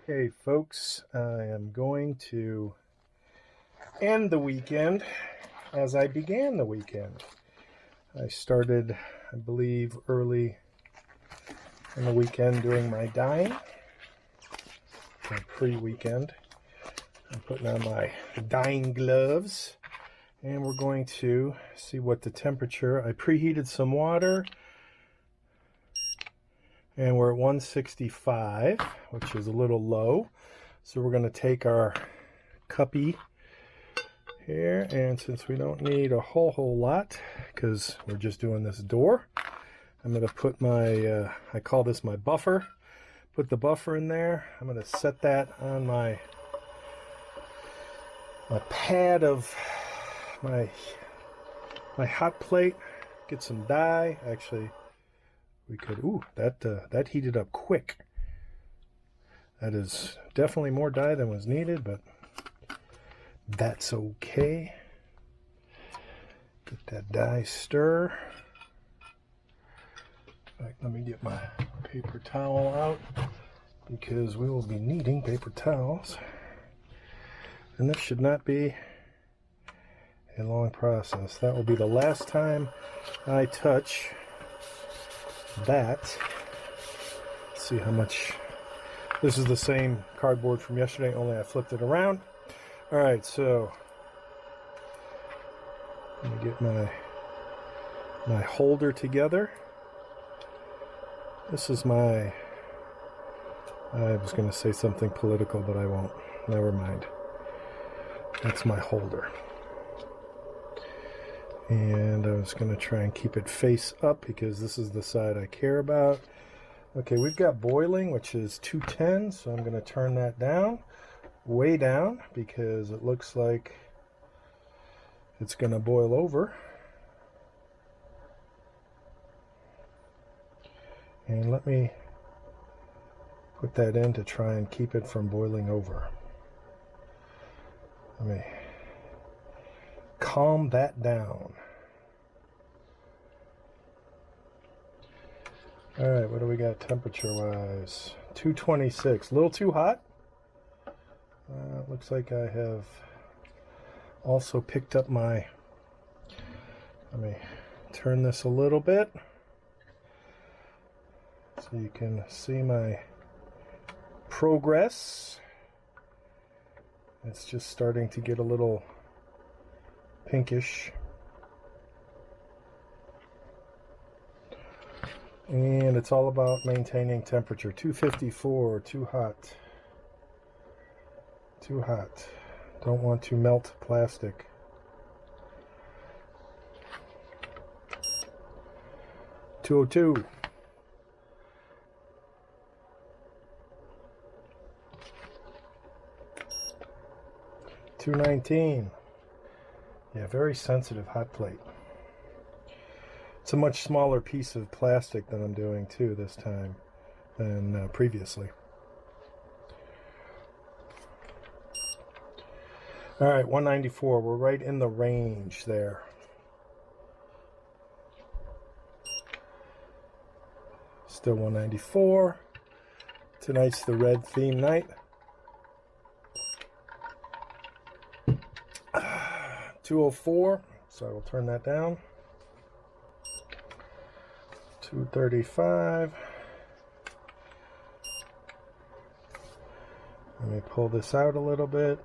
Okay, folks, I am going to end the weekend as I began the weekend. I started, I believe, early in the weekend doing my dyeing, my pre-weekend. I'm putting on my dyeing gloves, and we're going to see what the temperature. I preheated some water, and we're at 165, which is a little low. So we're going to take our cuppy here, and since we don't need a whole lot because we're just doing this door, I'm going to put my I call this my buffer. Put the buffer in there. I'm going to set that on my pad of my hot plate. Get some dye. Actually, we could that heated up quick. That is definitely more dye than was needed, but that's okay. Get that dye stir. In fact, let me get my paper towel out because we will be needing paper towels. And this should not be a long process. That will be the last time I touch that. Let's see how much. This is the same cardboard from yesterday, only I flipped it around. All right, so let me get my holder together. This is my, I was going to say something political, but I won't. Never mind. That's my holder. And I was going to try and keep it face up because this is the side I care about. Okay, we've got boiling, which is 210, so I'm going to turn that down, way down, because it looks like it's going to boil over. And let me put that in to try and keep it from boiling over. Let me calm that down. All right, what do we got temperature-wise? 226, a little too hot. Looks like I have also picked up my, let me turn this a little bit so you can see my progress. It's just starting to get a little pinkish. And it's all about maintaining temperature. 254, too hot. Too hot. Don't want to melt plastic. .202. .219. Yeah, very sensitive hot plate. It's a much smaller piece of plastic than I'm doing too this time than previously. All right, 194. We're right in the range there. Still 194. Tonight's the red theme night. 204. So I will turn that down. 235. Let me pull this out a little bit.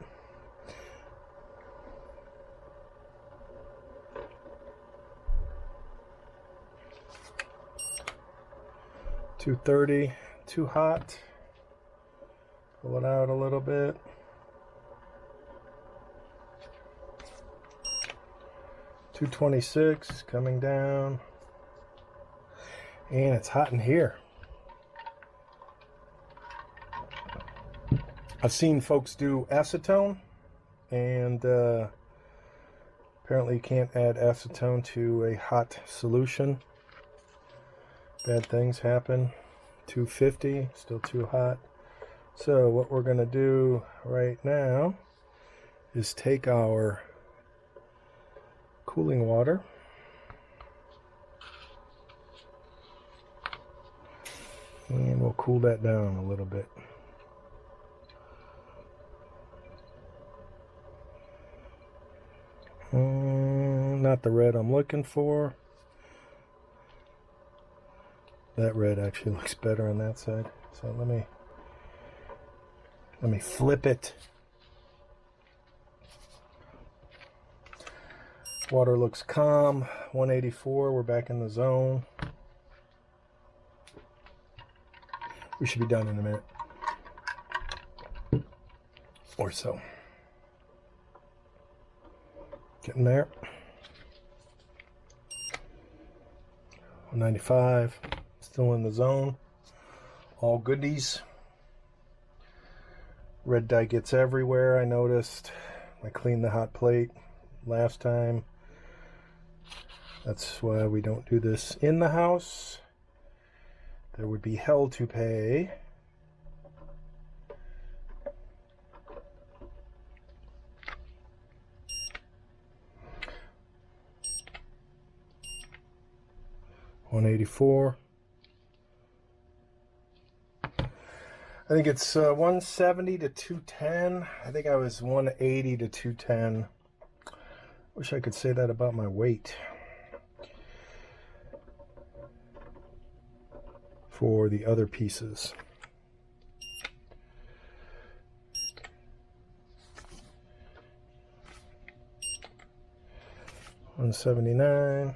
.230, too hot. Pull it out a little bit. .226 coming down. And it's hot in here. I've seen folks do acetone, and apparently you can't add acetone to a hot solution. Bad things happen. 250, still too hot. So what we're going to do right now is take our cooling water and we'll cool that down a little bit. not the red I'm looking for. That red actually looks better on that side. So let me flip it. Water looks calm. 184, we're back in the zone. We should be done in a minute or so. Getting there. 195, still in the zone. All goodies. Red dye gets everywhere, I noticed. I cleaned the hot plate last time. That's why we don't do this in the house. There would be hell to pay. $184. I think it's 170 to 210. I think I was 180 to 210. Wish I could say that about my weight. For the other pieces. $179.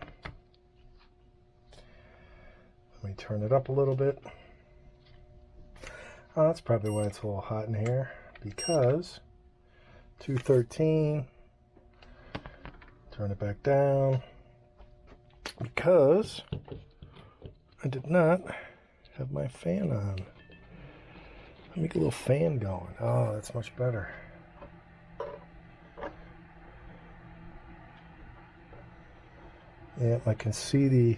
Let me turn it up a little bit. Oh, that's probably why it's a little hot in here, because 213. Turn it back down, because I did not have my fan on. Let me get a little fan going. Oh, that's much better. Yep, I can see the...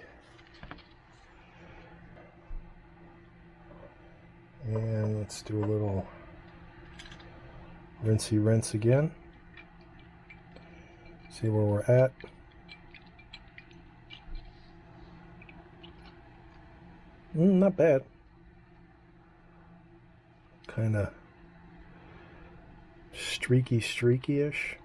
And let's do a little rinsey rinse again. See where we're at. Not bad. Kind of streaky-ish.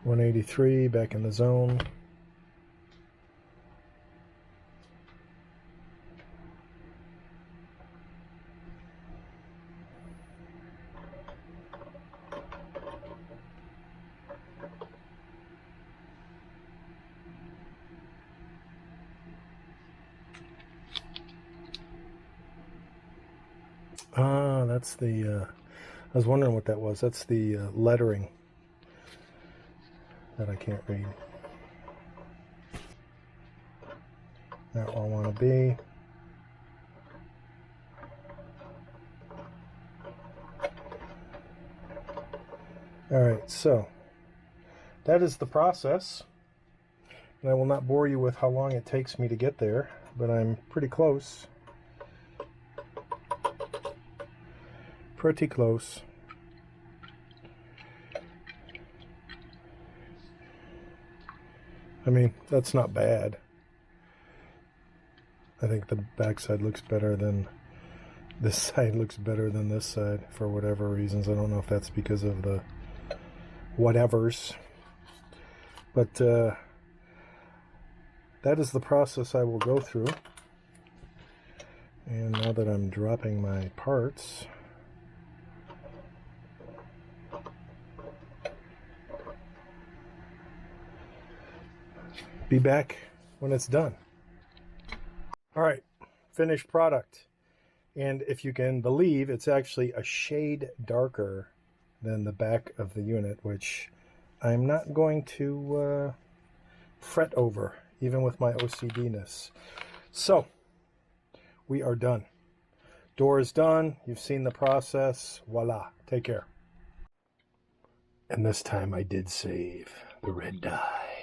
$183, back in the zone. Ah, that's the, I was wondering what that was. That's the lettering that I can't read. Not where I want to be. Alright, so that is the process. And I will not bore you with how long it takes me to get there, but I'm pretty close. Pretty close. I mean, that's not bad. I think the back side looks better than this side looks better than this side for whatever reasons. I don't know if that's because of the whatevers. But that is the process I will go through. And now that I'm dropping my parts, be back when it's done. All right, finished product. And if you can believe, it's actually a shade darker than the back of the unit, which I'm not going to fret over, even with my OCD-ness. So, we are done. Door is done. You've seen the process. Voila. Take care. And this time I did save the red dye.